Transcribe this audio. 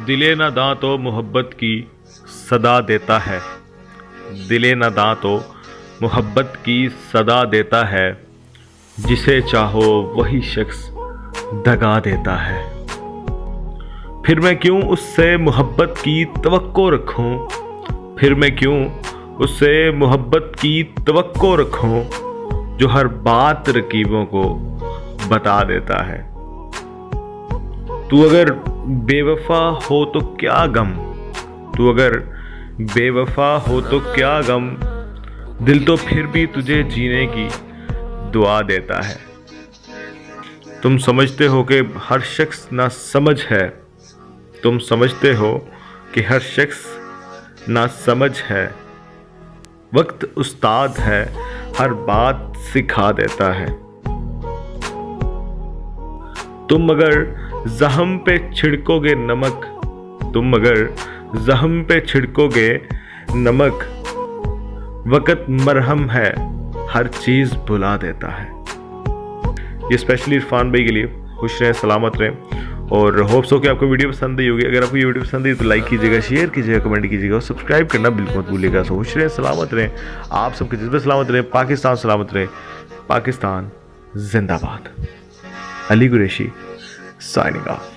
दिले ना दां तो मोहब्बत की सदा देता है, दिले ना दां तो मोहब्बत की सदा देता है, जिसे चाहो वही शख्स दगा देता है। फिर मैं क्यों उससे मोहब्बत की तवक्को रखूं, फिर मैं क्यों उससे मोहब्बत की तवक्को रखूं, जो हर बात रकीबों को बता देता है। तू अगर बेवफा हो तो क्या गम, तू अगर बेवफा हो तो क्या गम, दिल तो फिर भी तुझे जीने की दुआ देता है। तुम समझते हो कि हर शख्स ना समझ है, तुम समझते हो कि हर शख्स ना समझ है, वक्त उस्ताद है हर बात सिखा देता है। तुम अगर जख्म पे छिड़कोगे नमक, तुम अगर जख्म पे छिड़कोगे नमक, वक्त मरहम है हर चीज भुला देता है। ये स्पेशली इरफान भाई के लिए। खुश रहें, सलामत रहें और होप्स हो कि आपको वीडियो पसंद आई होगी। अगर आपको ये वीडियो पसंद आई तो लाइक कीजिएगा, शेयर कीजिएगा, कमेंट कीजिएगा और सब्सक्राइब करना बिल्कुल मत भूलिएगा। तो खुश रहें, सलामत रहें, आप सबके जज्बे सलामत रहें, पाकिस्तान सलामत रहे, पाकिस्तान जिंदाबाद। Ali Qureshi signing off.